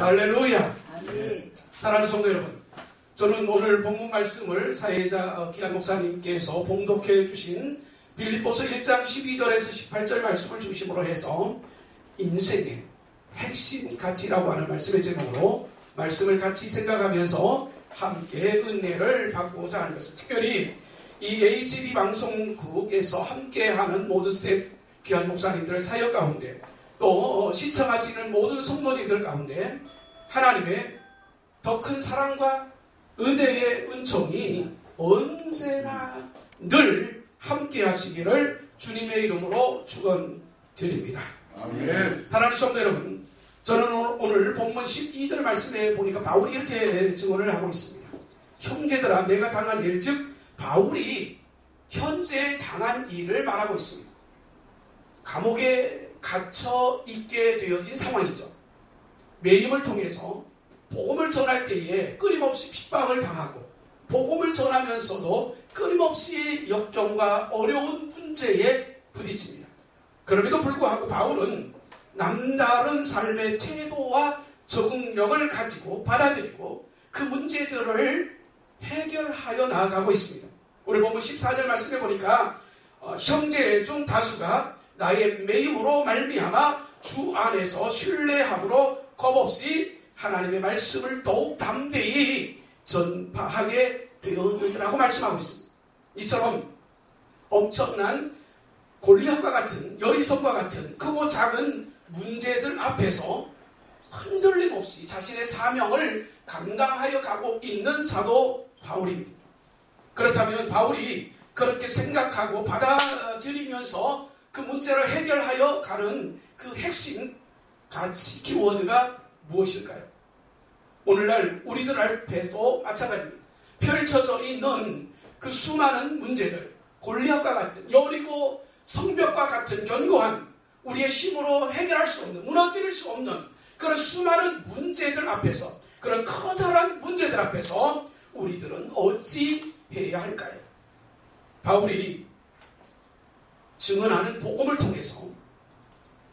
할렐루야. 아멘. 사랑하는 성도 여러분, 저는 오늘 본문 말씀을 사회자 기한 목사님께서 봉독해 주신 빌립보서 1장 12절에서 18절 말씀을 중심으로 해서 인생의 핵심 가치라고 하는 말씀의 제목으로 말씀을 같이 생각하면서 함께 은혜를 받고자 하는 것을, 특별히 이 HB 방송국에서 함께하는 모든 스텝 귀한 목사님들 사역 가운데, 또 시청하시는 모든 성도님들 가운데 하나님의 더 큰 사랑과 은혜의 은총이 언제나 늘 함께 하시기를 주님의 이름으로 축원드립니다. 아멘. 사랑하는 성도 여러분, 저는 오늘 본문 12절 말씀에 보니까 바울이 이렇게 증언을 하고 있습니다. 형제들아, 내가 당한 일, 즉 바울이 현재 당한 일을 말하고 있습니다. 감옥에 갇혀 있게 되어진 상황이죠. 매임을 통해서 복음을 전할 때에 끊임없이 핍박을 당하고, 복음을 전하면서도 끊임없이 역경과 어려운 문제에 부딪힙니다. 그럼에도 불구하고 바울은 남다른 삶의 태도와 적응력을 가지고 받아들이고 그 문제들을 해결하여 나아가고 있습니다. 오늘 보면 14절 말씀해 보니까 형제 중 다수가 나의 매임으로 말미암아 주 안에서 신뢰함으로 겁없이 하나님의 말씀을 더욱 담대히 전파하게 되었느니라고 말씀하고 있습니다. 이처럼 엄청난 골리앗과 같은, 여리선과 같은 크고 작은 문제들 앞에서 흔들림 없이 자신의 사명을 감당하여 가고 있는 사도 바울입니다. 그렇다면 바울이 그렇게 생각하고 받아들이면서 그 문제를 해결하여 가는 그 핵심 가치 키워드가 무엇일까요? 오늘날 우리들 앞에도 마찬가지입니다. 펼쳐져 있는 그 수많은 문제들, 골리앗과 같은, 여리고 성벽과 같은 견고한, 우리의 힘으로 해결할 수 없는, 무너뜨릴 수 없는 그런 수많은 문제들 앞에서, 그런 커다란 문제들 앞에서 우리들은 어찌 해야 할까요? 바울이 증언하는 복음을 통해서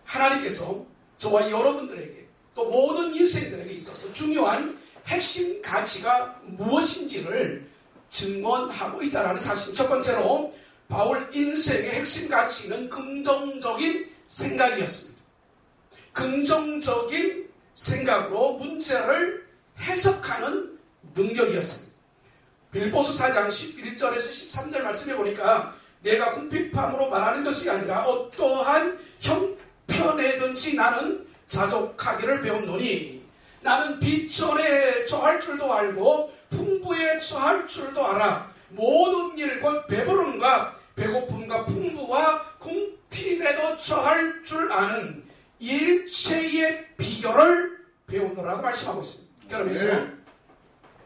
하나님께서 저와 여러분들에게, 또 모든 인생들에게 있어서 중요한 핵심 가치가 무엇인지를 증언하고 있다는 사실. 첫 번째로 바울 인생의 핵심 가치는 긍정적인 생각이었습니다. 긍정적인 생각으로 문제를 해석하는 능력이었습니다. 빌립보서 4장 11절에서 13절 말씀해 보니까 내가 궁핍함으로 말하는 것이 아니라 어떠한 형편에든지 나는 자족하기를 배웠노니, 나는 비천에 처할 줄도 알고 풍부에 처할 줄도 알아. 모든 일 곧 배부름과 배고픔과 풍부와 궁핍에도 처할 줄 아는 일체의 비결을 배우노라고 말씀하고 있습니다. 그러면서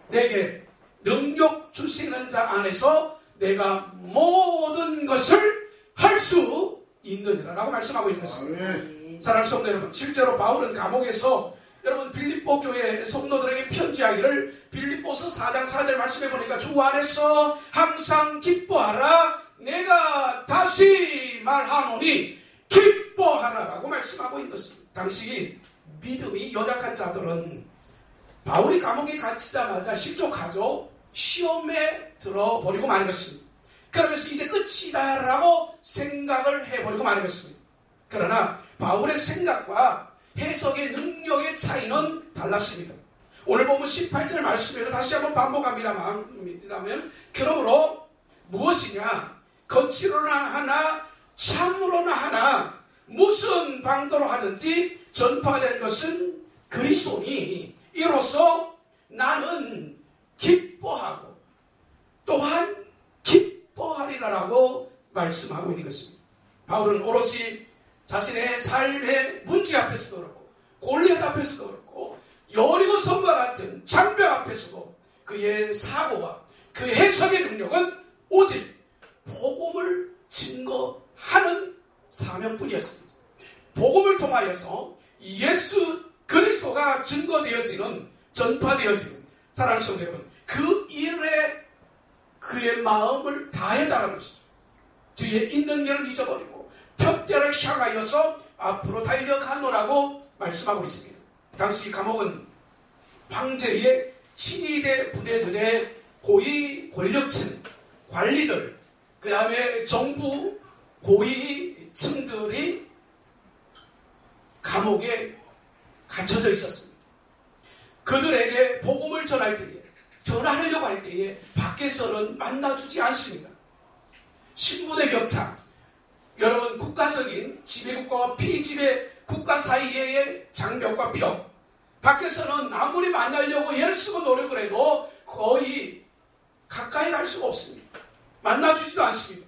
내게 능력 주시는 자 안에서 내가 모든 것을 할 수 있느니라라고 말씀하고 있는 것입니다. 사랑하는 성도 여러분, 실제로 바울은 감옥에서 여러분 빌립보 교회 성도들에게 편지하기를 빌립보서 4장 4절 말씀해 보니까 주 안에서 항상 기뻐하라, 내가 다시 말하노니 기뻐하라라고 말씀하고 있는 것입니다. 당시 믿음이 연약한 자들은 바울이 감옥에 갇히자마자 실족하죠. 시험에 들어버리고 마는 것입니다. 그러면서 이제 끝이다라고 생각을 해버리고 마는 것입니다. 그러나 바울의 생각과 해석의 능력의 차이는 달랐습니다. 오늘 보면 18절 말씀에도 다시 한번 반복합니다만, 그러므로 무엇이냐, 거칠어나 하나 참으로나 하나 무슨 방도로 하든지 전파된 것은 그리스도니 이로써 나는 기뻐하고 또한 기뻐하리라라고 말씀하고 있는 것입니다. 바울은 오롯이 자신의 삶의 문제 앞에서도 그렇고 골리앗 앞에서도 그렇고 여리고 성과 같은 장벽 앞에서도 그의 사고와 그 해석의 능력은 오직 복음을 증거하는 사명뿐이었습니다. 복음을 통하여서 예수 그리스도가 증거되어지는, 전파되어지는, 사랑하는 성도 여러분, 그 일에 그의 마음을 다했다는 것이죠. 뒤에 있는 일을 잊어버리고 벽대를 향하여서 앞으로 달려가노라고 말씀하고 있습니다. 당시 감옥은 황제의 친위대 부대들의 고위 권력층, 관리들, 그 다음에 정부 고위층들이 감옥에 갇혀져 있었습니다. 그들에게 복음을 전할 때에, 전하려고 할 때에 밖에서는 만나주지 않습니다. 신분의 격차, 여러분 국가적인 지배국가와 피지배국가 사이의 장벽과 벽, 밖에서는 아무리 만나려고 애를 쓰고 노력을 해도 거의 가까이 갈 수가 없습니다. 만나주지도 않습니다.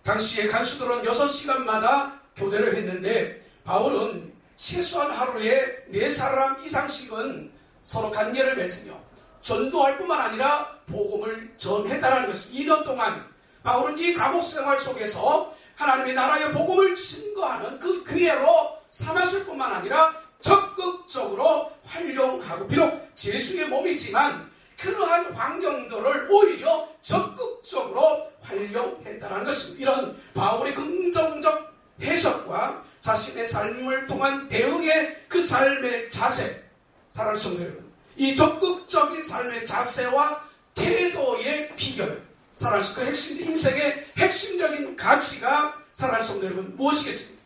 당시에 간수들은 6시간마다 교대를 했는데 바울은 최소한 하루에 4사람 이상씩은 서로 관계를 맺으며 전도할 뿐만 아니라 복음을 전했다는 것입니다. 2년 동안 바울은 이 감옥 생활 속에서 하나님의 나라의 복음을 증거하는 그 기회로 삼았을 뿐만 아니라 적극적으로 활용하고, 비록 죄수의 몸이지만 그러한 환경들을 오히려 적극적으로 활용했다는 것입니다. 이런 바울의 긍정적 해석과 자신의 삶을 통한 대응의 그 삶의 자세, 사랑하는 성도 여러분, 이 적극적인 삶의 자세와 태도의 비결, 사랑하는 그 인생의 핵심적인 가치가, 사랑하는 성도 여러분, 무엇이겠습니까?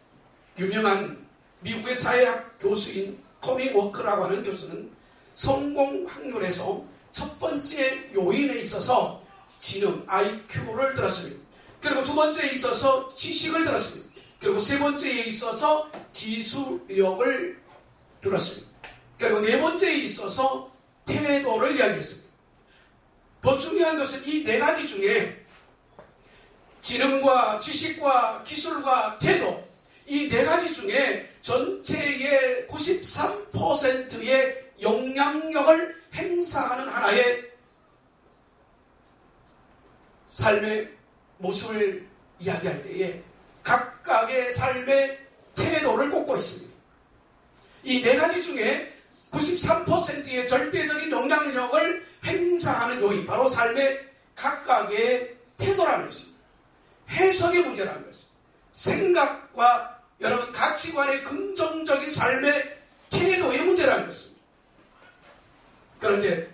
유명한 미국의 사회학 교수인 커밍 워크라고 하는 교수는 성공 확률에서 첫 번째 요인에 있어서 지능, IQ를 들었습니다. 그리고 두 번째에 있어서 지식을 들었습니다. 그리고 세 번째에 있어서 기술력을 들었습니다. 그리고 네 번째에 있어서 태도를 이야기했습니다. 더 중요한 것은 이 네 가지 중에 지능과 지식과 기술과 태도, 이 네 가지 중에 전체의 93%의 영향력을 행사하는 하나의 삶의 모습을 이야기할 때에 각각의 삶의 태도를 꼽고 있습니다. 이 네 가지 중에 93%의 절대적인 영향력을 행사하는 요인, 바로 삶의 각각의 태도라는 것입니다. 해석의 문제라는 것입니다. 생각과 여러분 가치관의 긍정적인 삶의 태도의 문제라는 것입니다. 그런데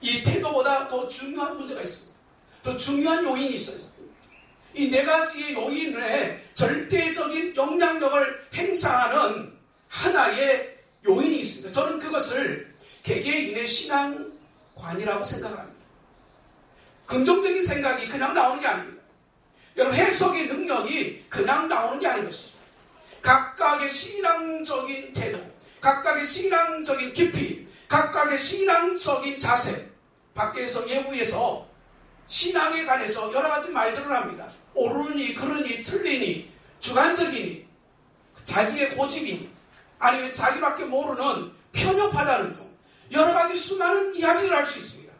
이 태도보다 더 중요한 문제가 있습니다. 더 중요한 요인이 있어요. 이 네 가지의 요인에 절대적인 영향력을 행사하는 하나의 요인이 있습니다. 저는 그것을 개개인의 신앙관이라고 생각합니다. 긍정적인 생각이 그냥 나오는 게 아닙니다. 여러분, 해석의 능력이 그냥 나오는 게 아닌 것이죠. 각각의 신앙적인 태도, 각각의 신앙적인 깊이, 각각의 신앙적인 자세, 밖에서 예부에서 신앙에 관해서 여러 가지 말들을 합니다. 옳으니 그러니 틀리니 주관적이니 자기의 고집이니 아니면 자기밖에 모르는 편협하다는 등 여러 가지 수많은 이야기를 할 수 있습니다.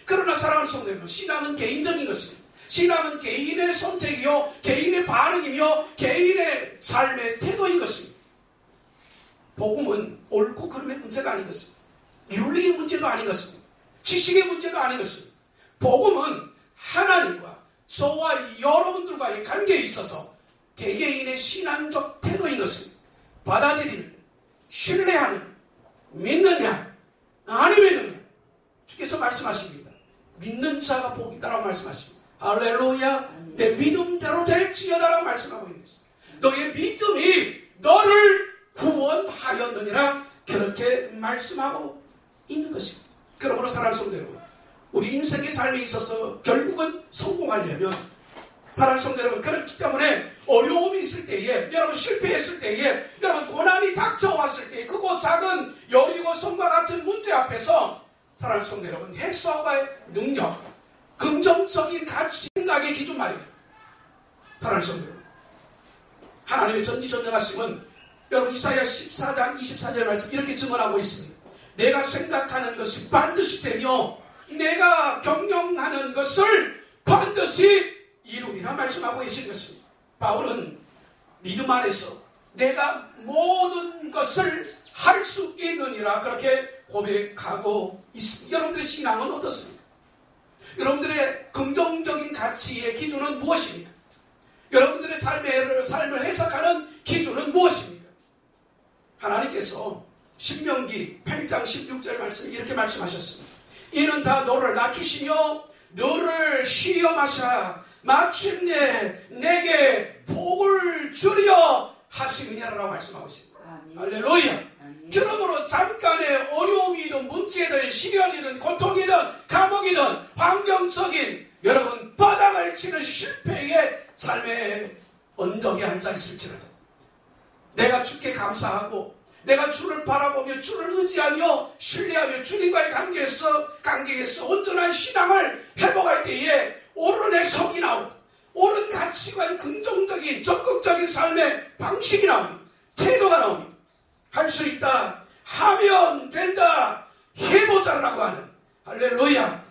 그러나 사랑하는 성도 여러분, 신앙은 개인적인 것입니다. 신앙은 개인의 선택이요, 개인의 반응이며 개인의 삶의 태도인 것입니다. 복음은 옳고 그름의 문제가 아닌 것입니다. 윤리의 문제도 아닌 것입니다. 지식의 문제도 아닌 것입니다. 복음은 하나님과 저와 여러분들과의 관계에 있어서 개개인의 신앙적 태도인 것입니다. 받아들이느냐, 신뢰하느냐, 믿느냐, 안 믿느냐. 주께서 말씀하십니다. 믿는 자가 복이 있다라고 말씀하십니다. 할렐루야, 내 믿음대로 될지어다라고 말씀하고 있는 것입니다. 너의 믿음이 너를 구원하였느니라, 그렇게 말씀하고 있는 것입니다. 그러므로 사랑하는 성도 여러분, 우리 인생의 삶에 있어서 결국은 성공하려면, 사랑하는 성도 여러분, 그렇기 때문에 어려움이 있을 때에, 여러분 실패했을 때에, 여러분 고난이 닥쳐왔을 때에, 크고 작은 여리고 성과 같은 문제 앞에서 사랑하는 성도 여러분, 해석의 능력, 긍정적인 가치, 생각의 기준 말입니다. 사랑하는 성도 여러분, 하나님의 전지전능하심은 여러분 이사야 14장 24절 말씀 이렇게 증언하고 있습니다. 내가 생각하는 것이 반드시 되며 내가 경영하는 것을 반드시 이루리라 말씀하고 계신 것입니다. 바울은 믿음 안에서 내가 모든 것을 할 수 있느니라 그렇게 고백하고 있습니다. 여러분들의 신앙은 어떻습니까? 여러분들의 긍정적인 가치의 기준은 무엇입니까? 여러분들의 삶을 해석하는 기준은 무엇입니까? 하나님께서 신명기 8장 16절 말씀에 이렇게 말씀하셨습니다. 이는 다 너를 낮추시며 너를 시험하사 마침내 내게 복을 주려 하시느니라고 말씀하고 있습니다. 할렐루야. 그러므로 잠깐의 어려움이든 문제든 시련이든 고통이든 감옥이든 환경적인 여러분 바닥을 치는 실패의 삶의 언덕에 앉아 있을지라도 내가 주께 감사하고 내가 주를 바라보며 주를 의지하며 신뢰하며 주님과의 관계에서 온전한 신앙을 회복할 때에 옳은 해석이 나오고 옳은 가치관, 긍정적인 적극적인 삶의 방식이 나옵니다. 태도가 나옵니다. 할 수 있다, 하면 된다, 해보자라고 하는 할렐루야.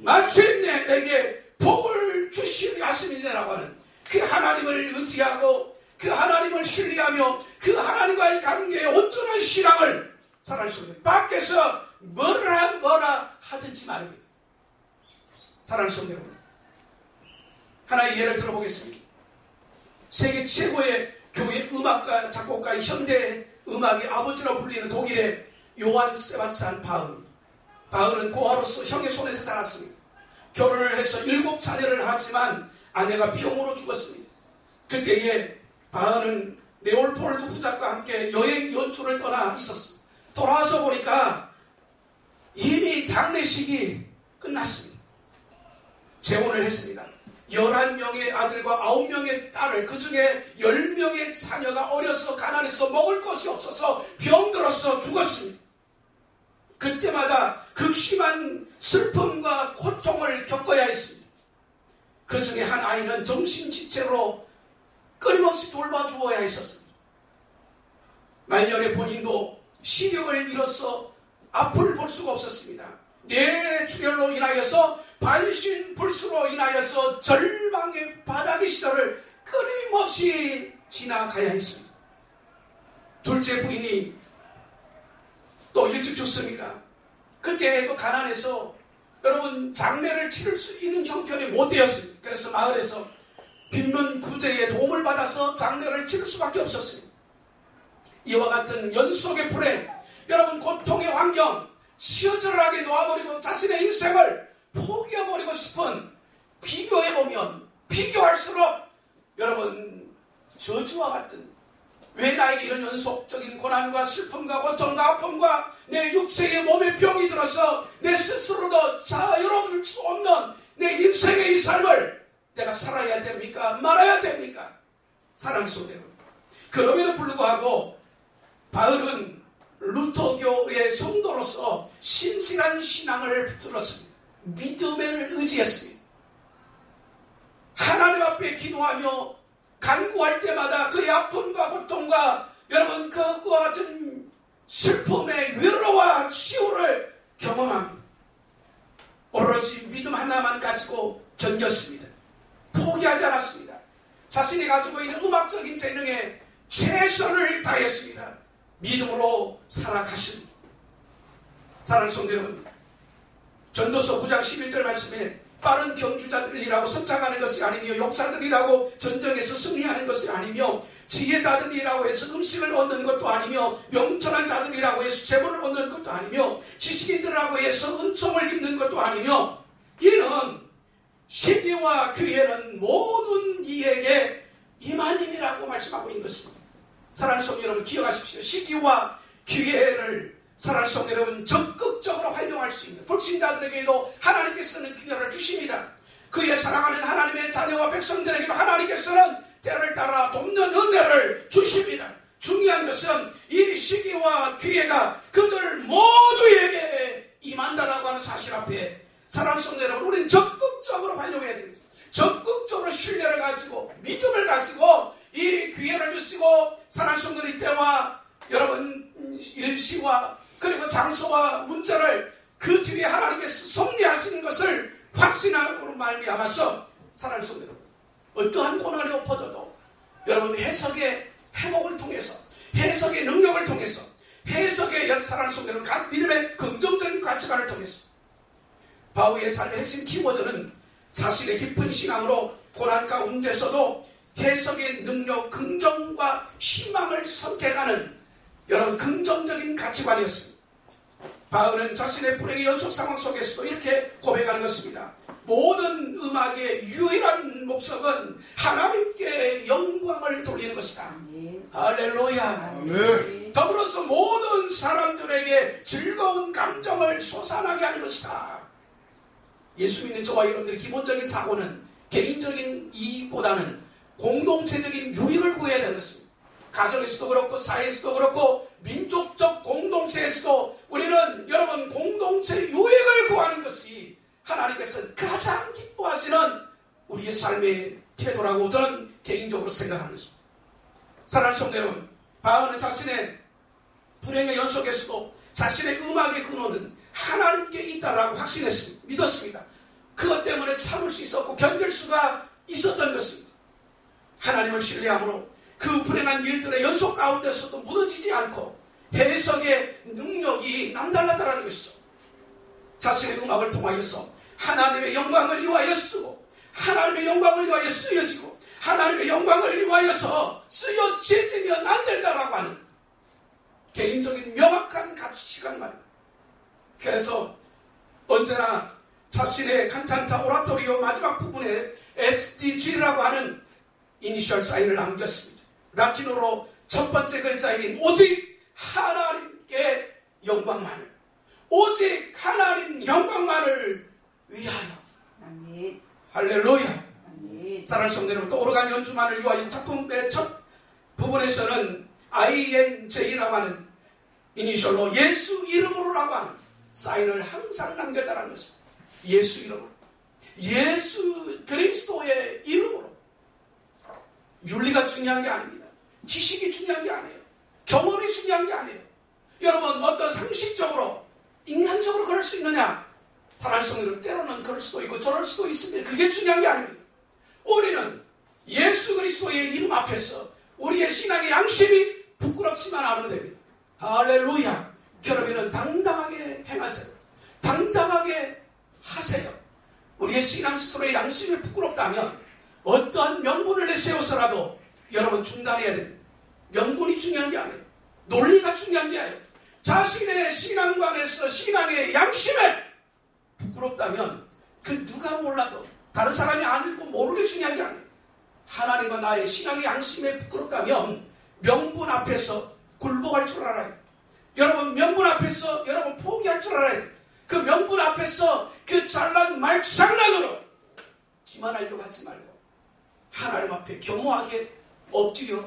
마침내 내게 복을 주시리 하시니라고 하는 그 하나님을 의지하고 그 하나님을 신뢰하며 그 하나님과의 관계에 온전한 신앙을 살아갈 수 있는 밖에서 뭐라 하든지 말입니다. 사랑하는 성도 여러분, 하나의 예를 들어보겠습니다. 세계 최고의 교회 음악가, 작곡가, 현대 음악의 아버지로 불리는 독일의 요한 세바스찬 바흐입니다. 바흐는 고아로서 형의 손에서 자랐습니다. 결혼을 해서 7자녀를 하지만 아내가 병으로 죽었습니다. 그때에 바흐는 레올폴드 후작과 함께 여행 연출을 떠나 있었습니다. 돌아와서 보니까 이미 장례식이 끝났습니다. 재혼을 했습니다. 11명의 아들과 9명의 딸을, 그 중에 10명의 자녀가 어려서 가난해서 먹을 것이 없어서 병들어서 죽었습니다. 그때마다 극심한 슬픔과 고통을 겪어야 했습니다. 그 중에 한 아이는 정신지체로 끊임없이 돌봐주어야 했었습니다. 말년에 본인도 시력을 잃어서 앞을 볼 수가 없었습니다. 뇌출혈로 인하여서 반신불수로 인하여서 절망의 바닥의 시절을 끊임없이 지나가야 했습니다. 둘째 부인이 또 일찍 죽습니다. 그때도 가난해서 여러분 장례를 치를 수 있는 형편이 못 되었습니다. 그래서 마을에서 빈문 구제의 도움을 받아서 장례를 치를 수밖에 없었습니다. 이와 같은 연속의 불행, 여러분 고통의 환경, 치어절하게 놓아버리고 자신의 인생을 포기해버리고 싶은, 비교해보면 비교할수록 여러분 저주와 같은, 왜 나에게 이런 연속적인 고난과 슬픔과 고통과 아픔과 내 육체의 몸에 병이 들어서 내 스스로도 자유로울 수 없는 내 인생의 이 삶을 내가 살아야 됩니까? 말아야 됩니까? 사랑하는 성도 여러분, 그럼에도 불구하고 바울은 루터교의 성도로서 신실한 신앙을 붙들었습니다. 믿음을 의지했습니다. 하나님 앞에 기도하며 간구할 때마다 그의 아픔과 고통과 여러분 그와 같은 슬픔의 위로와 치유를 경험합니다. 오로지 믿음 하나만 가지고 견뎠습니다. 포기하지 않았습니다. 자신이 가지고 있는 음악적인 재능에 최선을 다했습니다. 믿음으로 살아갔습니다. 사랑하는 성도 여러분, 전도서 9장 11절 말씀에 빠른 경주자들이라고 성장하는 것이 아니며 용사들이라고 전쟁에서 승리하는 것이 아니며 지혜자들이라고 해서 음식을 얻는 것도 아니며 명철한 자들이라고 해서 재물을 얻는 것도 아니며 지식인들이라고 해서 은총을 입는 것도 아니며 이는 시기와 기회는 모든 이에게 임하님이라고 말씀하고 있는 것입니다. 사랑하는 성도 여러분, 기억하십시오. 시기와 기회를 사랑하는 성도 여러분 적극적으로 활용할 수 있는 불신자들에게도 하나님께서는 기회를 주십니다. 그의 사랑하는 하나님의 자녀와 백성들에게도 하나님께서는 때를 따라 돕는 은혜를 주십니다. 중요한 것은 이 시기와 기회가 그들 모두에게 임한다라고 하는 사실 앞에 사랑하는 성도 여러분, 우리는 적극적으로 활용해야 됩니다. 적극적으로 신뢰를 가지고 믿음을 가지고 이 기회를 주시고 사랑하는 성도들 때와 여러분 일시와 그리고 장소와 문제를 그 뒤에 하나님께서 섭리하시는 것을 확신함으로 말미암아서 사랑하는 성도 여러분, 어떠한 고난이 엎어져도 여러분 해석의 회복을 통해서, 해석의 능력을 통해서, 해석의 사랑하는 성도 여러분 믿음의 긍정적인 가치관을 통해서 바울의 삶의 핵심 키워드는 자신의 깊은 신앙으로 고난 가운데서도 해석의 능력, 긍정과 희망을 선택하는 여러분 긍정적인 가치관이었습니다. 바울은 자신의 불행의 연속 상황 속에서도 이렇게 고백하는 것입니다. 모든 음악의 유일한 목적은 하나님께 영광을 돌리는 것이다. 할렐루야. 아멘. 더불어서 모든 사람들에게 즐거운 감정을 솟아나게 하는 것이다. 예수 믿는 저와 여러분들의 기본적인 사고는 개인적인 이익보다는 공동체적인 유익을 구해야 되는 것입니다. 가정에서도 그렇고 사회에서도 그렇고 민족적 공동체에서도 우리는 여러분 공동체 유익을 구하는 것이 하나님께서 가장 기뻐하시는 우리의 삶의 태도라고 저는 개인적으로 생각하는 것입니다. 사랑하는 성도 여러분, 바울은 자신의 불행의 연속에서도 자신의 음악의 근원은 하나님께 있다라고 확신했습니다. 믿었습니다. 그것 때문에 참을 수 있었고 견딜 수가 있었던 것입니다. 하나님을 신뢰함으로 그 불행한 일들의 연속 가운데서도 무너지지 않고 해석의 능력이 남달랐다는 것이죠. 자신의 음악을 통하여서 하나님의 영광을 위하여 쓰고 하나님의 영광을 위하여 쓰여지고 하나님의 영광을 위하여서 쓰여지면 안 된다라고 하는 개인적인 명확한 가치관 말입니다. 그래서 언제나 자신의 칸탄타 오라토리오 마지막 부분에 SDG라고 하는 이니셜 사인을 남겼습니다. 라틴어로 첫 번째 글자인 오직 하나님께 영광만을, 오직 하나님 영광만을 위하여. 아멘. 할렐루야. 아멘. 사랑하는 성도 여러분, 또 오르간 연주만을 위하여 작품의 첫 부분에서는 INJ라고 하는 이니셜로 예수 이름으로라고 하는 사인을 항상 남겼다는 것입니다. 예수 이름으로, 예수 그리스도의 이름으로. 윤리가 중요한 게 아닙니다. 지식이 중요한 게 아니에요. 경험이 중요한 게 아니에요. 여러분, 어떤 상식적으로 인간적으로 그럴 수 있느냐? 사랑하는 성도 여러분, 때로는 그럴 수도 있고 저럴 수도 있습니다. 그게 중요한 게 아닙니다. 우리는 예수 그리스도의 이름 앞에서 우리의 신앙의 양심이 부끄럽지만 않으면 됩니다. 할렐루야. 여러분은 당당하게 행하세요. 당당하게 하세요. 우리의 신앙 스스로의 양심이 부끄럽다면 어떠한 명분을 내세워서라도 여러분 중단해야 됩니다. 명분이 중요한 게 아니에요. 논리가 중요한 게 아니에요. 자신의 신앙관에서 신앙의 양심에 부끄럽다면 그 누가 몰라도 다른 사람이 알고 모르게 중요한 게 아니에요. 하나님과 나의 신앙의 양심에 부끄럽다면 명분 앞에서 굴복할 줄 알아야 돼요. 여러분, 명분 앞에서 여러분 포기할 줄 알아야 돼요. 그 명분 앞에서 그 잘난 말장난으로 기만하려고 하지 말고 하나님 앞에 겸허하게 엎드려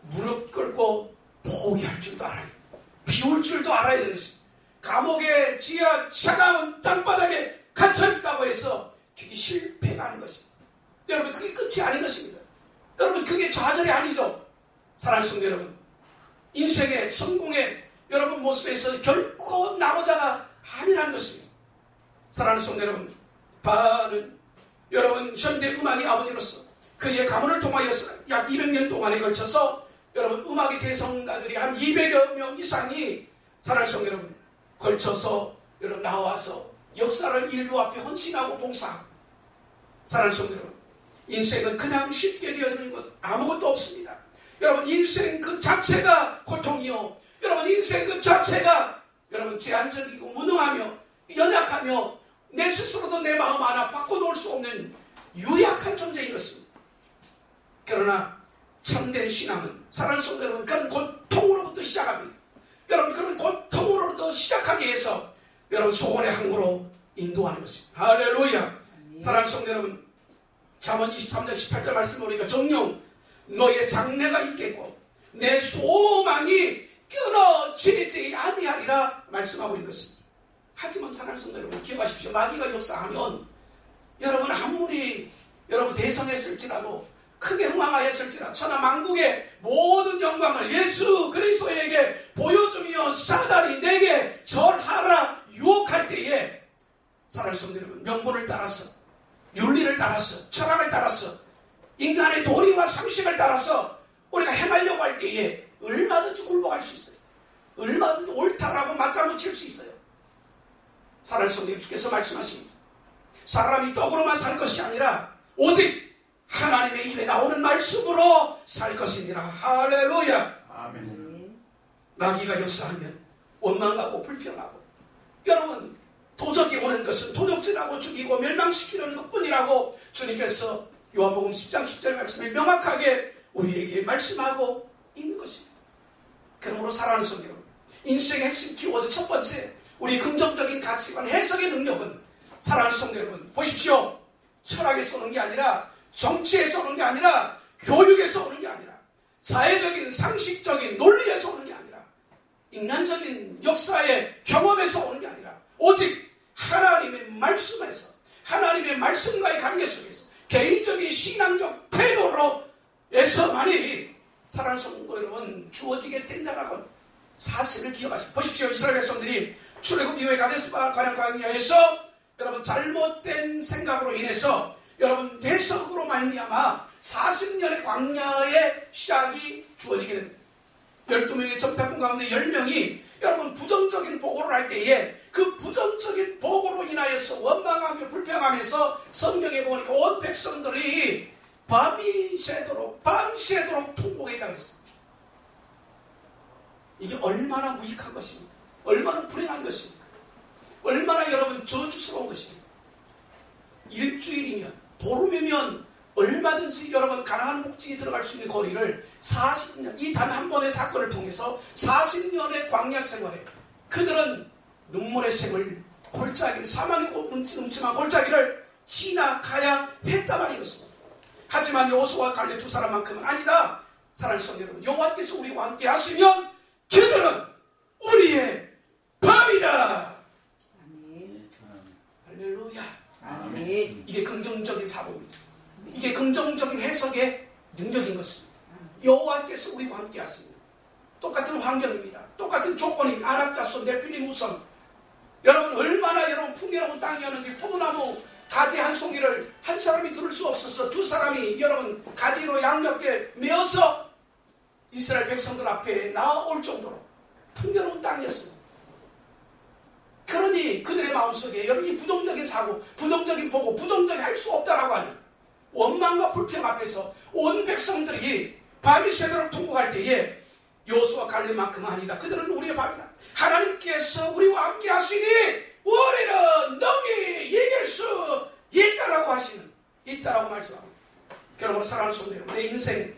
무릎 꿇고 포기할 줄도 알아야 돼요. 비울 줄도 알아야 되는 것입니다. 감옥의 지하 차가운 땅바닥에 갇혀있다고 해서 그게 실패가 아닌 것입니다. 여러분, 그게 끝이 아닌 것입니다. 여러분, 그게 좌절이 아니죠. 사랑하는 성도 여러분, 인생의 성공의 여러분 모습에서 결코 나고자가 아니라는 것입니다. 사랑하는 성도 여러분, 바울은 여러분 현대 음악의 아버지로서 그의 가문을 통하여서 약 200년 동안에 걸쳐서 여러분 음악의 대성가들이 한 200여 명 이상이 사랑하는 성도 여러분 걸쳐서 여러분 나와서 역사를 인류 앞에 헌신하고 봉사하고. 사랑하는 성도 여러분, 인생은 그냥 쉽게 되어지는 것 아무것도 없습니다. 여러분, 인생 그 자체가 고통이요, 여러분 인생 그 자체가 여러분 제한적이고 무능하며 연약하며 내 스스로도 내 마음 하나 바꿔놓을 수 없는 유약한 존재인 것입니다. 그러나 참된 신앙은 사랑하는 성도 여러분 그런 고통으로부터 시작합니다. 여러분 그런 고통으로부터 시작하기 위해서 여러분 소원의 항구로 인도하는 것입니다. 할렐루야. 사랑하는 성도 여러분, 잠언 23장 18절 말씀 보니까 정녕 너의 장래가 있겠고 내 소망이 끊어지지 아니하리라 말씀하고 있는 것입니다. 하지만 사랑하는 성도 여러분 기억하십시오. 마귀가 역사하면 여러분 아무리 여러분 대성했을지라도 크게 흥황하였을지라도 천하 만국의 모든 영광을 예수 그리스도에게 보여주며 사단이 내게 절하라 유혹할 때에 사랑하는 성도 여러분 명분을 따라서 윤리를 따라서 철학을 따라서 인간의 도리와 상식을 따라서 우리가 행하려고 할 때에 얼마든지 굴복할 수 있어요. 얼마든지 옳다라고 맞장구 칠 수 있어요. 사랑하는 성도 여러분께서 말씀하십니다. 사람이 떡으로만 살 것이 아니라 오직 하나님의 입에 나오는 말씀으로 살 것이니라. 할렐루야. 아멘. 마귀가 역사하면 원망하고 불평하고, 여러분 도적이 오는 것은 도적질하고 죽이고 멸망시키는 것뿐이라고 주님께서 요한복음 10장 10절 말씀에 명확하게 우리에게 말씀하고 있는 것입니다. 그러므로 사랑하는 성도 여러분, 인생의 핵심 키워드 첫 번째, 우리 긍정적인 가치관 해석의 능력은, 사랑하는 성도 여러분 보십시오. 철학에서 오는 게 아니라, 정치에서 오는 게 아니라, 교육에서 오는 게 아니라, 사회적인 상식적인 논리에서 오는 게 아니라, 인간적인 역사의 경험에서 오는 게 아니라, 오직 하나님의 말씀에서, 하나님의 말씀과의 관계 속에서 개인적인 신앙적 태도로에서만이 사랑하는 성도 여러분 주어지게 된다라고 사실을 기억하시고, 보십시오. 이스라엘 백성들이 출애굽 이후에 가데스 바네아 광야에서 여러분 잘못된 생각으로 인해서 여러분 해석으로 말미암아 40년의 광야의 시작이 주어지게 됩니다. 12명의 정탐꾼 가운데 10명이 여러분 부정적인 보고를 할 때에 그 부정적인 보고로 인하여서 원망하며 불평하면서 성경에 보니까 온 백성들이 밤이 새도록 통곡했다고 했습니다. 이게 얼마나 무익한 것입니까? 얼마나 불행한 것입니까? 얼마나 여러분 저주스러운 것입니까? 일주일이면, 보름이면 얼마든지 여러분 가나안 목지에 들어갈 수 있는 거리를 40년, 이 단 한 번의 사건을 통해서 40년의 광야 생활에 그들은 눈물의 샘을, 골짜기를, 사망의 음침한 골짜기를 지나가야 했단 말인 것입니다. 하지만 여호수아와 갈렙 두 사람만큼은 아니다. 사랑하는 성도 여러분, 여호와께서 우리와 함께 하시면 그들은 우리의 밥이다. 아멘. 할렐루야. 아멘. 이게 긍정적인 사고입니다. 이게 긍정적인 해석의 능력인 것입니다. 여호와께서 우리와 함께 하십니다. 똑같은 환경입니다. 똑같은 조건입니다. 아낙자손, 네필림 우선. 여러분 얼마나 여러분 풍요로운 땅이었는지, 포도나무 가지 한 송이를 한 사람이 들을 수 없어서 두 사람이 여러분 가지로 양옆에 메어서 이스라엘 백성들 앞에 나올 정도로 풍요로운 땅이었습니다. 그러니 그들의 마음속에 여러분 이 부정적인 사고, 부정적인 보고, 부정적인 할 수 없다라고 하는 원망과 불평 앞에서 온 백성들이 밤이 새도록 통곡할 때에 여호수아 갈렙만큼은 아니다. 그들은 우리의 밥이다. 하나님께서 우리와 함께 하시니 우리는 능히 이길 수 있다라고 있다라고 말씀합니다. 그러므로 사랑하는 성도 여러분, 내 인생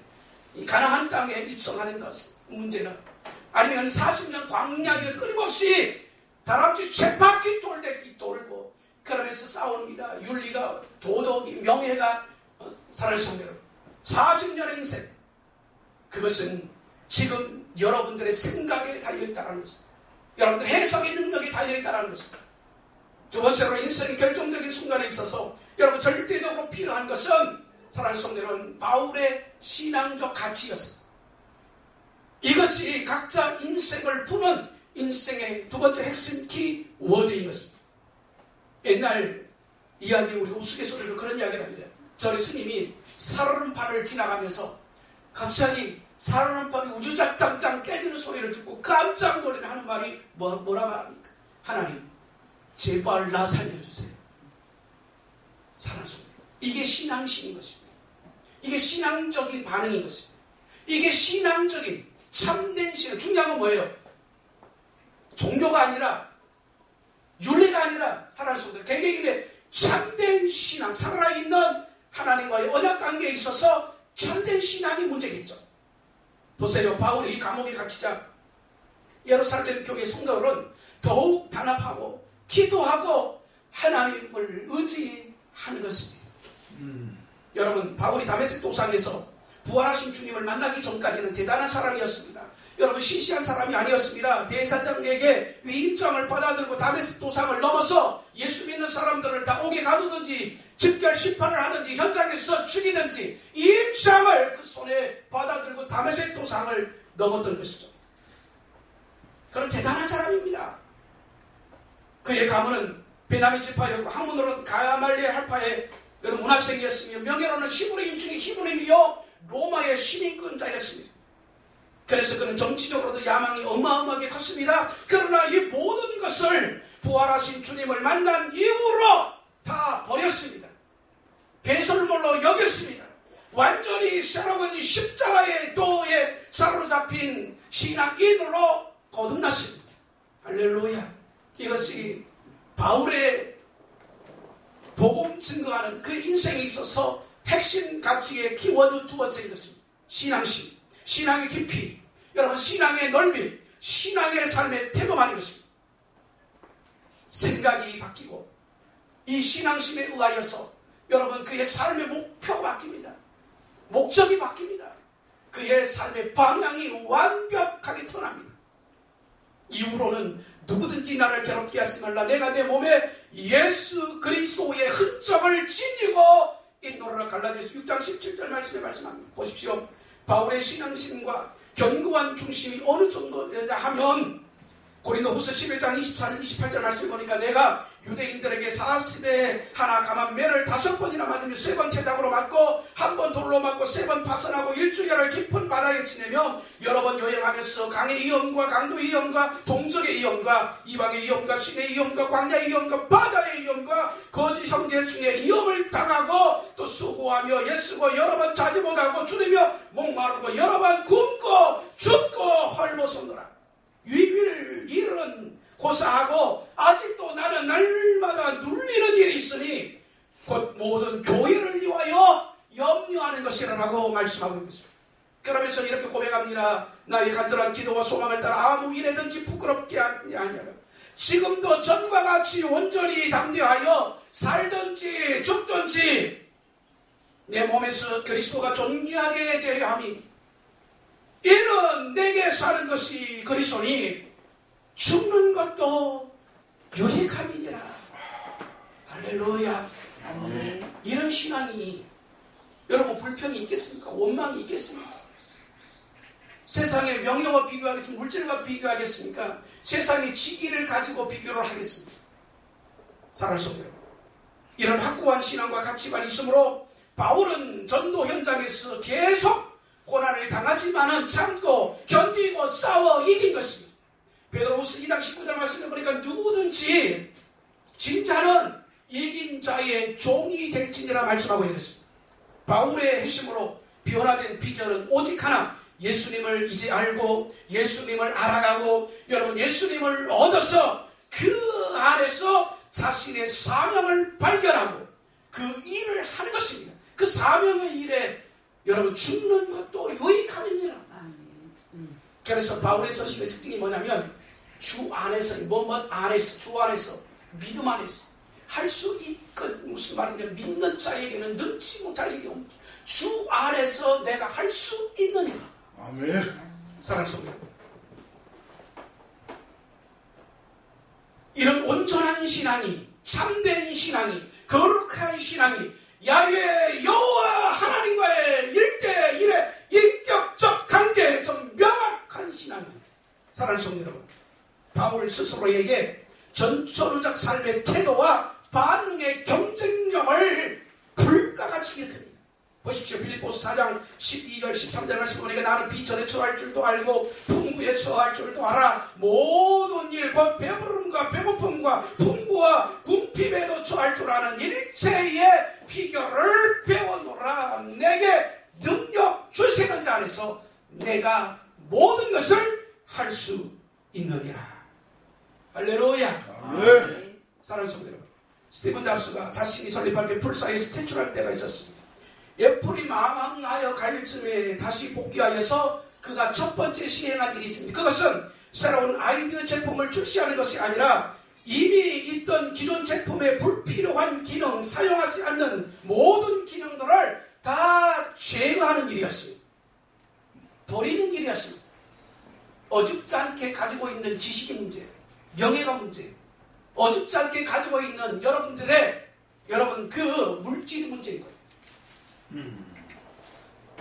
이 가나안 땅에 입성하는 것 문제는, 아니면 40년 광야에 끊임없이 다람쥐 쳇바퀴 돌고 그러면서 싸웁니다. 윤리가, 도덕이, 명예가, 사랑하는 성도 여러분, 40년의 인생, 그것은 지금 여러분들의 생각에 달려있다는 것입니다. 여러분들의 해석의 능력에 달려있다는 것입니다. 두 번째로 인생의 결정적인 순간에 있어서 여러분 절대적으로 필요한 것은, 사랑하는 성도 여러분, 바울의 신앙적 가치였습니다. 이것이 각자 인생을 푸는 인생의 두 번째 핵심 키 워드인 것입니다. 옛날 이야기, 우리가 우스갯소리로 그런 이야기를 합니다. 저희 스님이 살얼음판을 지나가면서 갑자기 살얼음판이 우주짝짱짱 깨지는 소리를 듣고 깜짝 놀라며 하는 말이 뭐라 말합니까? 하나님, 제발 나 살려주세요. 사랑하는 성도, 이게 신앙심인 것입니다. 이게 신앙적인 반응인 것입니다. 이게 신앙적인 참된 신앙. 중요한 건 뭐예요? 종교가 아니라, 윤리가 아니라, 사랑하는 성도, 개개인의 참된 신앙, 살아있는 하나님과의 언약 관계에 있어서 참된 신앙이 문제겠죠. 보세요. 바울이 감옥에 갇히자 예루살렘 교회 성도들은 더욱 단합하고 기도하고 하나님을 의지하는 것입니다. 여러분, 바울이 다메섹 도상에서 부활하신 주님을 만나기 전까지는 대단한 사람이었습니다. 여러분, 시시한 사람이 아니었습니다. 대제사장에게 위임장을 받아들고 다메섹 도상을 넘어서 예수 믿는 사람들을 다 옥에 가두든지 즉결 심판을 하든지 현장에서 죽이든지 위임장을 그 손에 받아들고 다메섹 도상을 넘었던 것이죠. 그런 대단한 사람입니다. 그의 가문은 베냐민 지파였고 학문으로는 가말리엘 할파의 문화생이었으며 명예로는 히브리인 중에 히브리인이요 로마의 시민권자였습니다. 그래서 그는 정치적으로도 야망이 어마어마하게 컸습니다. 그러나 이 모든 것을 부활하신 주님을 만난 이후로 다 버렸습니다. 배설물로 여겼습니다. 완전히 새로운 십자가의 도에 사로잡힌 신앙인으로 거듭났습니다. 할렐루야. 이것이 바울의 복음 증거하는 그 인생에 있어서 핵심 가치의 키워드 두 번째인 것입니다. 신앙심, 신앙의 깊이, 여러분 신앙의 넓이, 신앙의 삶의 태도만인 것입니다. 생각이 바뀌고 이 신앙심에 의하여서 여러분 그의 삶의 목표가 바뀝니다. 목적이 바뀝니다. 그의 삶의 방향이 완벽하게 터납니다. 이후로는 누구든지 나를 괴롭게 하지 말라. 내가 내 몸에 예수 그리스도의 흔적을 지니고 있노라. 갈라디아서 6장 17절 말씀에 말씀합니다. 보십시오. 바울의 신앙심과 견고한 중심이 어느 정도냐 하면 고린도후서 11장 24절 28절 말씀을 보니까 내가 유대인들에게 40에 하나 감한 매를 5번이나 맞으며 3번 태장으로 맞고 1번 돌로 맞고 3번 파선하고 1주일을 깊은 바다에 지내며 여러 번 여행하면서 강의 위험과 강도의 위험과 동족의 위험과 이방의 위험과 신의 위험과 광야의 위험과 바다의 위험과 거짓 형제 중에 위험을 당하고 또 수고하며 애쓰고 여러 번 자지 못하고 주리며 목마르고 여러 번 굶고 죽고 헐벗었노라. 위기를 일은 고사하고 아직도 나는 날마다 눌리는 일이 있으니 곧 모든 교회를 위하여 염려하는 것이라고 말씀하고 있습니다. 그러면서 이렇게 고백합니다. 나의 간절한 기도와 소망을 따라 아무 일에든지 부끄럽게 아니하며 지금도 전과 같이 온전히 담대하여 살든지 죽든지 내 몸에서 그리스도가 존귀하게 되려 함이 이는 내게 사는 것이 그리스도니 죽는 것도 유익함이니라. 할렐루야. 이런 신앙이 여러분 불평이 있겠습니까? 원망이 있겠습니까? 세상의 명예와 비교하겠습니까? 물질과 비교하겠습니까? 세상의 지위를 가지고 비교를 하겠습니까? 사랑하는 성도 여러분, 이런 확고한 신앙과 가치관이 있으므로 바울은 전도 현장에서 계속 고난을 당하지만은 참고 견디고 싸워 이긴 것입니다. 베드로후서 2장 19절 말씀을 보니까 누구든지 진짜는 이긴 자의 종이 될지니라 말씀하고 있는 것입니다. 바울의 핵심으로 변화된 비전은 오직 하나, 예수님을 이제 알고 예수님을 알아가고 여러분 예수님을 얻어서 그 안에서 자신의 사명을 발견하고 그 일을 하는 것입니다. 그 사명의 일에 여러분 죽는 것도 유익함이니라. 그래서 바울의 서신의 특징이 뭐냐면 주 안에서 뭐뭐 안에서 주 안에서 믿음 안에서 할 수 있건 무슨 말이냐 믿는 자에게는 능치 못할 일이 없는 주 안에서 내가 할 수 있느냐. 아멘. 사랑하는 성도 여러분, 이런 온전한 신앙이 참된 신앙이 거룩한 신앙이 야훼 여호와 하나님과의 1대1의 인격적 관계에 좀 명확한 신앙이 사랑하는 성도 여러분, 바울 스스로에게 전천후적 삶의 태도와 반응의 경쟁력을 불가같이 일으킵니다. 보십시오. 빌립보서 4장 12절 13절 말씀 보니까 나는 비전에 처할 줄도 알고 풍부에 처할 줄도 알아. 모든 일 곧 배부름과 배고픔과 풍부와 궁핍에도 처할 줄 아는 일체의 비결을 배워노라. 내게 능력 주시는 자 안에서 내가 모든 것을 할 수 있느니라. 할렐루야. 네. 사랑하는 성도 여러분, 스티븐 잡스가 자신이 설립한 애플사에서 퇴출할 때가 있었습니다. 애플이 망하여 갈 즈음에 다시 복귀하여서 그가 첫 번째 시행한 일이 있습니다. 그것은 새로운 아이디어 제품을 출시하는 것이 아니라 이미 있던 기존 제품의 불필요한 기능, 사용하지 않는 모든 기능들을 다 제거하는 일이었습니다. 버리는 일이었습니다. 어줍지 않게 가지고 있는 지식의 문제, 명예가 문제, 어줍지 않게 가지고 있는 여러분 그 물질의 문제인 거예요.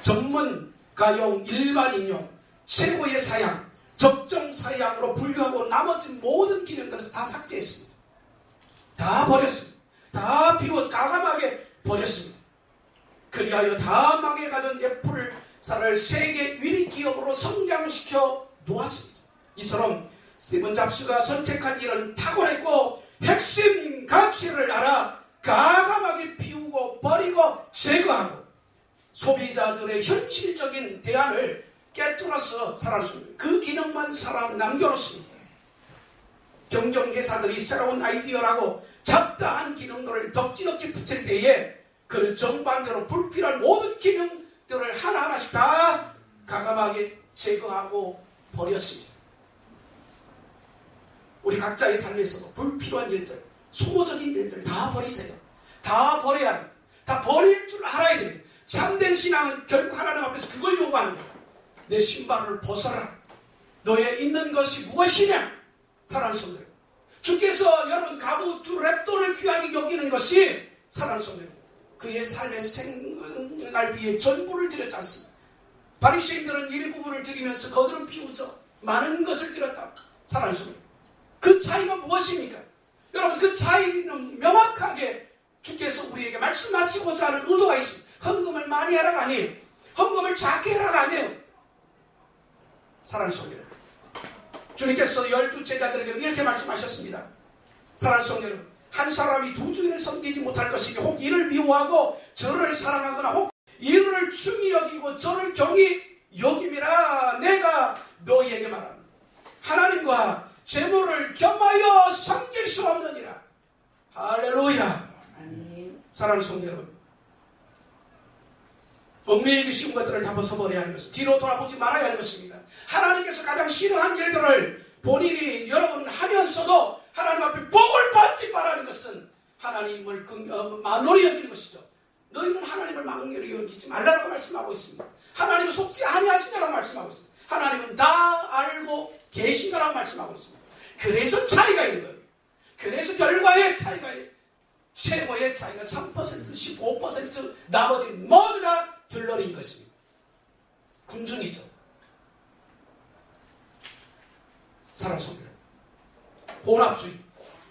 전문가용, 일반인용, 최고의 사양, 적정 사양으로 분류하고 나머지 모든 기능들을 다 삭제했습니다. 다 버렸습니다. 다 비워 가감하게 버렸습니다. 그리하여 다 망해가던 애플사를 세계 1위 기업으로 성장시켜 놓았습니다. 이처럼 스티븐 잡스가 선택한 일은 탁월했고 핵심 가치를 알아 가감하게 비우고 버리고 제거하고 소비자들의 현실적인 대안을 깨뚫어서 살았습니다. 그 기능만 남겨놓습니다. 경정회사들이 새로운 아이디어라고 잡다한 기능들을 덕지덕지 붙일 때에 그는 정반대로 불필요한 모든 기능들을 하나하나씩 다 가감하게 제거하고 버렸습니다. 우리 각자의 삶에서도 불필요한 일들, 소모적인 일들 다 버리세요. 다 버려야 합니다. 다 버릴 줄 알아야 됩니다. 참된 신앙은 결국 하나님 앞에서 그걸 요구하는 거예요. 내 신발을 벗어라. 너의 있는 것이 무엇이냐? 사랑하는 성도들, 주께서 여러분 가부 두 랩돈을 귀하게 여기는 것이 사랑하는 성도들, 그의 삶의 생활비에 전부를 드렸지 않습니까? 바리새인들은 일부분을 드리면서 거들은 피우죠. 많은 것을 드렸다. 사랑하는 성도들, 그 차이가 무엇입니까? 여러분, 그 차이는 명확하게 주께서 우리에게 말씀하시고자 하는 의도가 있습니다. 헌금을 많이 하라가 아니에요. 헌금을 작게 하라가 아니에요. 사랑하는 성도, 주님께서 12제자들에게 이렇게 말씀하셨습니다. 사랑하는 성도 여러분, 한 사람이 두 주인을 섬기지 못할 것이니 혹 이를 미워하고 저를 사랑하거나 혹 이를 중히 여기고 저를 경히 여김이라 내가 너희에게 말합니다. 하나님과 재물을 겸하여 섬길 수 없느니라. 할렐루야. 아멘. 사랑하는 성도 여러분, 얽매이기 쉬운 것들을 다 벗어버려야 하는 것입니다. 뒤로 돌아보지 말아야 하는 것입니다. 하나님께서 가장 싫어한 일들을 본인이 여러분 하면서도 하나님 앞에 복을 받기 바라는 것은 하나님을 만홀히 여기는 것이죠. 너희는 하나님을 만홀히 여기지 말라고 말씀하고 있습니다. 하나님은 속지 아니하시냐라고 말씀하고 있습니다. 하나님은 다 알고 계신다라고 말씀하고 있습니다. 그래서 차이가 있는 거예요. 그래서 결과의 차이가, 최고의 차이가 3%, 15%, 나머지 모두 다 들러린 것입니다. 군중이죠. 사랑하는 성도, 혼합주의,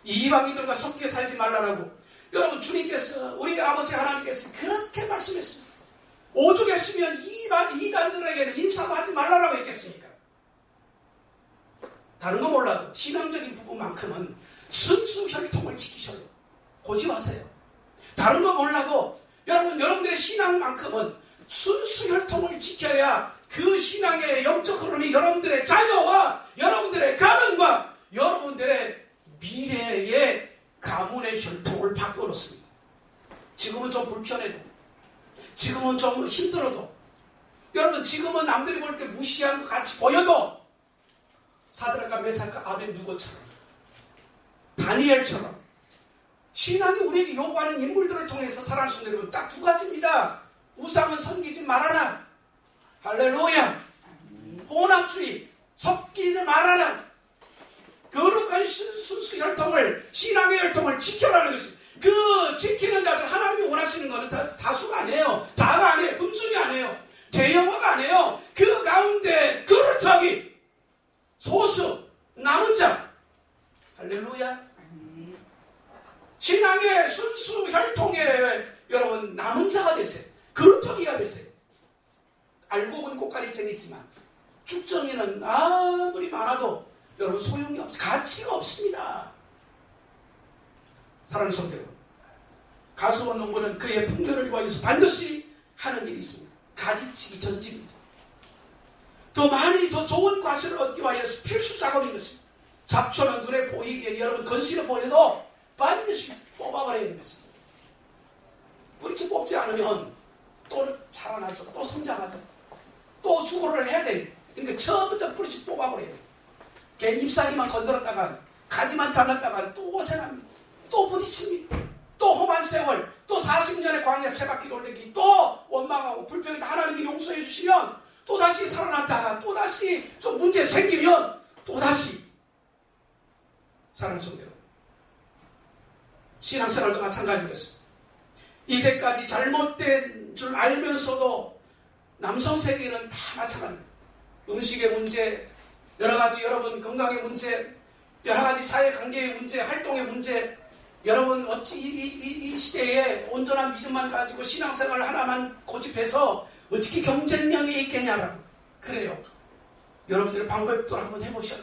이방인들과 섞여 살지 말라라고 여러분 주님께서, 우리 아버지 하나님께서 그렇게 말씀했습니다. 오죽했으면 이단들에게는 인사도 하지 말라라고 했겠습니까? 다른 거 몰라도 신앙적인 부분만큼은 순수 혈통을 지키셔요. 고집하세요. 다른 거 몰라도 여러분들의 신앙만큼은 순수 혈통을 지켜야 그 신앙의 영적 흐름이 여러분들의 자녀와 여러분들의 가문과 여러분들의 미래의 가문의 혈통을 바꿔놓습니다. 지금은 좀 불편해도, 지금은 좀 힘들어도, 여러분 지금은 남들이 볼 때 무시한 것 같이 보여도 사드락과 메삭과 아벤누고처럼, 다니엘처럼 신앙이 우리에게 요구하는 인물들을 통해서 사랑하는 성도 여러분, 딱 두 가지입니다. 우상은 섬기지 말아라. 할렐루야. 혼합주의, 섞이지 말아라. 거룩한 순수 혈통을, 신앙의 혈통을 지켜라는 것입니다. 그 지키는 자들, 하나님이 원하시는 것은 다수가 아니에요. 다가 아니에요. 군중이 아니에요. 대형화가 아니에요. 그 가운데 그릇하기, 소수, 남은 자. 할렐루야. 신앙의 순수 혈통에 여러분 남은 자가 되세요. 그릇하기가 되세요. 알고 보니 꽃가리쟁이지만 쭉정이는 아무리 많아도 여러분 소용이 없어요. 가치가 없습니다. 사랑하는 성도 여러분, 가수 원농부는 그의 풍년을 위하여서 반드시 하는 일이 있습니다. 가지치기 전지입니다. 더 많이 더 좋은 과실을 얻기 위해서 필수 작업인 것입니다. 잡초는 눈에 보이게 여러분 건실해 보여도 반드시 뽑아버려야 되는 것입니다. 뿌리치 뽑지 않으면 또 자라나죠. 또 성장하죠. 또 수고를 해야 돼요. 그러니까 처음부터 뿌리치 뽑아버려야 돼요. 괜히 잎사귀만 건드렸다가 가지만 잘랐다가 또 고생합니다. 또 부딪힙니다. 또 험한 세월, 또 40년의 광야 채바퀴 돌리기, 또 원망하고 불평이다. 하나님이 용서해 주시면 또다시 살아났다가 또다시 좀 문제 생기면 또다시. 사랑하는 성도 여러분, 신앙생활도 마찬가지인 것입니다. 이제까지 잘못된 줄 알면서도 남성 세계는 다 마찬가지입니다. 음식의 문제, 여러가지 여러분 건강의 문제, 여러가지 사회관계의 문제, 활동의 문제, 여러분 어찌 이 시대에 온전한 믿음만 가지고 신앙생활 하나만 고집해서 어떻게 경쟁력이 있겠냐라고. 그래요. 여러분들의 방법대로 한번 해보셔요.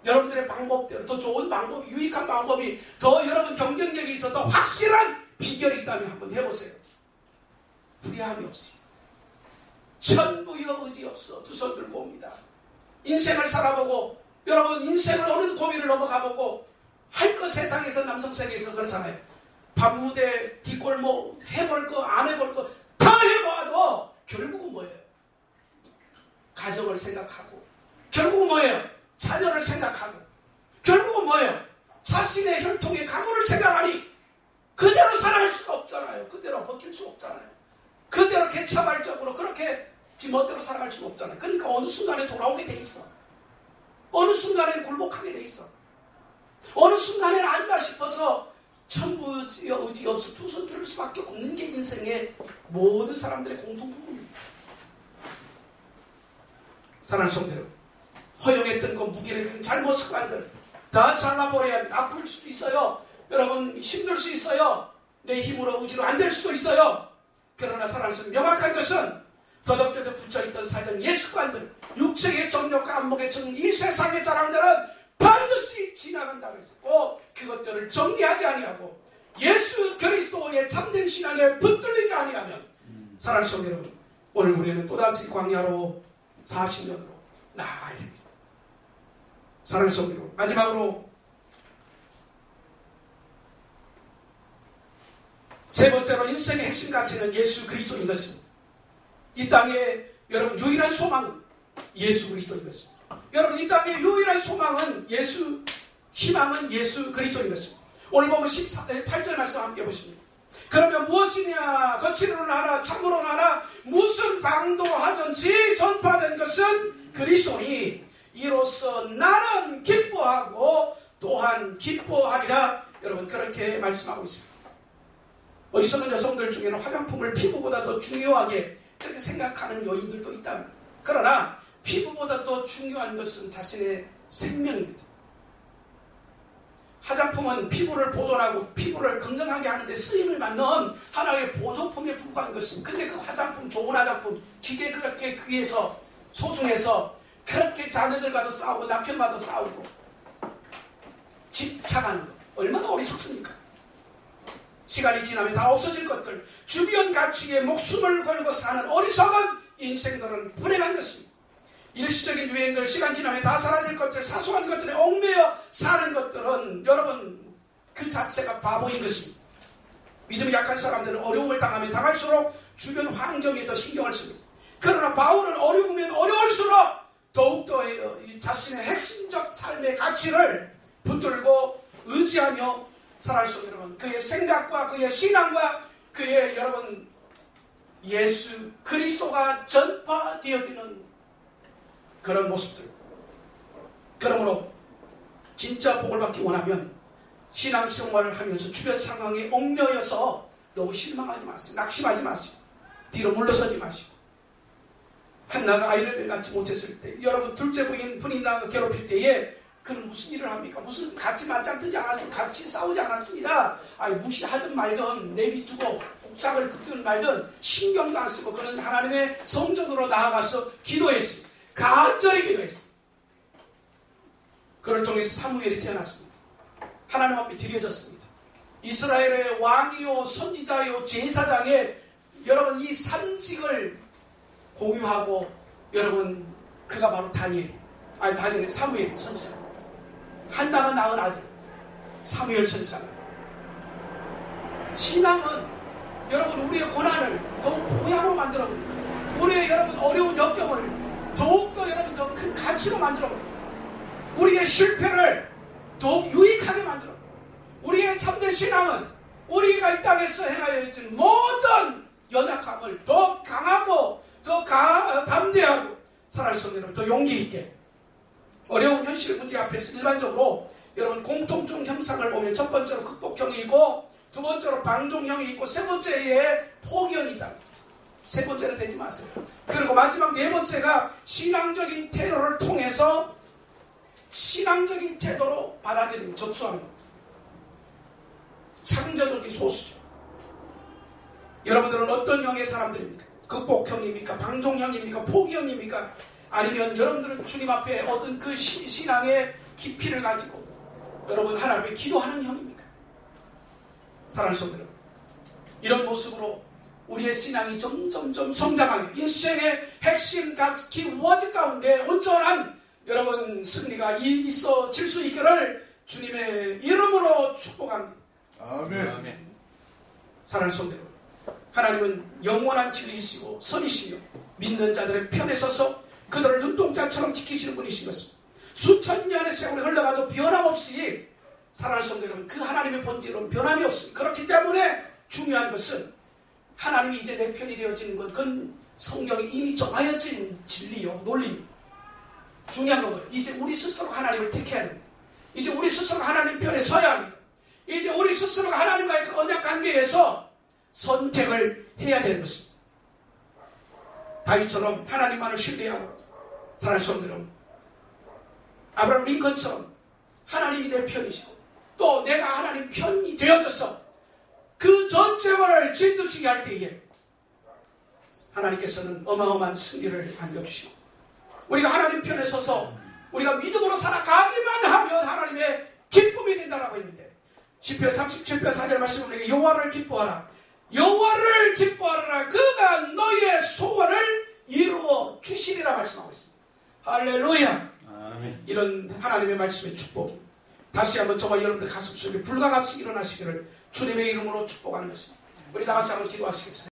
여러분들의 방법대로 더 좋은 방법, 유익한 방법이 더 여러분 경쟁력이 있어 더 확실한 비결이 있다면 한번 해보세요. 후회함이 없어요. 천부여 의지 없어 두 손 들고 옵니다. 인생을 살아보고 여러분 인생을 어느 고민을 넘어가보고 할 거 세상에서 남성 세계에서 그렇잖아요. 밤무대 뒷골목 해볼 거 안 해볼 거 다 해봐도 결국은 뭐예요? 가정을 생각하고 결국은 뭐예요? 자녀를 생각하고 결국은 뭐예요? 자신의 혈통의 가문을 생각하니 그대로 살아갈 수가 없잖아요. 그대로 버틸 수 없잖아요. 그대로 개차발적으로 그렇게 지 멋대로 살아갈 수가 없잖아요. 그러니까 어느 순간에 돌아오게 돼 있어. 어느 순간에는 굴복하게 돼 있어. 어느 순간에는 아니다 싶어서 천부 의지 없어 두 손 들을 수밖에 없는 게 인생의 모든 사람들의 공통부분입니다. 사랑하는 성도 여러분, 허용했던 것, 무기력한 잘못 습관들 다 잘라버려야 합니다. 아플 수도 있어요. 여러분 힘들 수 있어요. 내 힘으로 의지로 안 될 수도 있어요. 그러나 사랑하는 성도 명확한 것은 더덕더덕 붙여있던 살던 옛 습관들, 육체의 정욕과 안목의 정욕, 이 세상의 자랑들은 반드시 지나간다고 했었고 그것들을 정리하지 아니하고 예수 그리스도의 참된 신앙에 붙들리지 아니하면 사랑하는 성도 여러분, 오늘 우리는 또다시 광야로 40년으로 나아가야 됩니다. 사랑하는 성도 여러분, 마지막으로 세 번째로 인생의 핵심 가치는 예수 그리스도인 것입니다. 이 땅에 여러분 유일한 소망은 예수 그리스도인 것입니다. 여러분 이 땅의 유일한 소망은 희망은 예수 그리스도인 것입니다. 오늘 보면 8절 말씀 함께 보십니다. 그러면 무엇이냐 거칠어는 하나 참으로는 하나 무슨 방도하든지 전파된 것은 그리스도니 이로써 나는 기뻐하고 또한 기뻐하리라. 여러분 그렇게 말씀하고 있습니다. 어리석은 여성들 중에는 화장품을 피부보다 더 중요하게 그렇게 생각하는 여인들도 있답니다. 그러나 피부보다 더 중요한 것은 자신의 생명입니다. 화장품은 피부를 보존하고 피부를 건강하게 하는 데 쓰임을 받는 하나의 보조품에 불과한 것입니다. 근데 그 화장품, 좋은 화장품, 기계 그렇게 귀해서 소중해서 그렇게 자녀들과도 싸우고 남편과도 싸우고 집착하는 것 얼마나 어리석습니까? 시간이 지나면 다 없어질 것들, 주변 가치에 목숨을 걸고 사는 어리석은 인생들은 불행한 것입니다. 일시적인 유행들, 시간 지나면 다 사라질 것들, 사소한 것들에 얽매여 사는 것들은 여러분 그 자체가 바보인 것입니다. 믿음이 약한 사람들은 어려움을 당하면 당할수록 주변 환경에 더 신경을 씁니다. 그러나 바울은 어려우면 어려울수록 더욱더 자신의 핵심적 삶의 가치를 붙들고 의지하며 살아갈 수 있는 여러분, 그의 생각과 그의 신앙과 그의 여러분 예수 그리스도가 전파되어지는 그런 모습들. 그러므로 진짜 복을 받기 원하면 신앙생활을 하면서 주변 상황에 얽매여서 너무 실망하지 마세요. 낙심하지 마시고 뒤로 물러서지 마시고 한나가 아이를 낳지 못했을 때 여러분 둘째 부인 분이 나가 괴롭힐 때에 그는 무슨 일을 합니까? 무슨 같이 맞짱 뜨지 않았습니다. 같이 싸우지 않았습니다. 아니 무시하든 말든 내비두고 복장을 긁든 말든 신경도 안 쓰고 그는 하나님의 성전으로 나아가서 기도했습니다. 간절히 기도했습니다. 그를 통해서 사무엘이 태어났습니다. 하나님 앞에 드려졌습니다. 이스라엘의 왕이요 선지자요 제사장의 여러분 이 산직을 공유하고 여러분 그가 바로 다니엘 사무엘 선지자. 한나가 낳은 아들 사무엘 선지자. 신앙은 여러분 우리의 고난을 더욱 보약으로 만들어버립니다. 우리의 여러분 어려운 역경을 더욱더 여러분 더 큰 가치로 만들어버립니다. 우리의 실패를 더욱 유익하게 만들어버립니다. 우리의 참된 신앙은 우리가 이 땅에서 행하여 있는 모든 연약함을 더 강하고 더 담대하고 살아갈 수 있는 더 용기 있게 어려운 현실 문제 앞에서 일반적으로 여러분 공통적 형상을 보면 첫 번째로 극복형이 있고 두 번째로 방종형이 있고 세 번째에 포기형이 있다. 세 번째는 되지 마세요. 그리고 마지막 네 번째가 신앙적인 태도를 통해서 신앙적인 태도로 받아들이는 접수하는 것. 창조적인 소수죠. 여러분들은 어떤 형의 사람들입니까? 극복형입니까? 방종형입니까? 포기형입니까? 아니면 여러분들은 주님 앞에 어떤 그 신앙의 깊이를 가지고 여러분 하나님께 기도하는 형입니까? 사랑하는 성도 여러분, 이런 모습으로 우리의 신앙이 점점점 성장하기, 인생의 핵심 각 키워드 가운데 온전한 여러분 승리가 있어질 수 있기를 주님의 이름으로 축복합니다. 아멘. 사랑하는 성도 여러분, 하나님은 영원한 진리이시고 선이시며 믿는 자들의 편에 서서 그들을 눈동자처럼 지키시는 분이신 것입니다. 수천 년의 세월이 흘러가도 변함없이 사랑하는 성도 여러분, 그 하나님의 본질은 변함이 없습니다. 그렇기 때문에 중요한 것은 하나님이 이제 내 편이 되어지는 건 그건 성경에 이미 정하여진 진리요 논리입니다. 중요한 건 뭐예요? 이제 우리 스스로 하나님을 택해야 됩니다. 이제 우리 스스로 하나님 편에 서야 합니다. 이제 우리 스스로가 하나님과의 그 언약 관계에서 선택을 해야 되는 것입니다. 다윗처럼 하나님만을 신뢰하고 사랑하는 성도 여러분, 아브라함 링컨처럼 하나님이 내 편이시고 또 내가 하나님 편이 되어져서 그 전쟁을 진두지게 할 때에 하나님께서는 어마어마한 승리를 안겨주시고 우리가 하나님 편에 서서 우리가 믿음으로 살아가기만 하면 하나님의 기쁨이 된다라고 했는데 시편 37편 4절 말씀을 우리에게 여호와를 기뻐하라, 여호와를 기뻐하라, 그가 너의 소원을 이루어 주시리라 말씀하고 있습니다. 할렐루야. 아멘. 이런 하나님의 말씀의 축복 다시 한번 저와 여러분들 가슴 속에 불과 같이 일어나시기를 주님의 이름으로 축복하는 것입니다. 우리 다 같이 한번 기도하시겠습니다.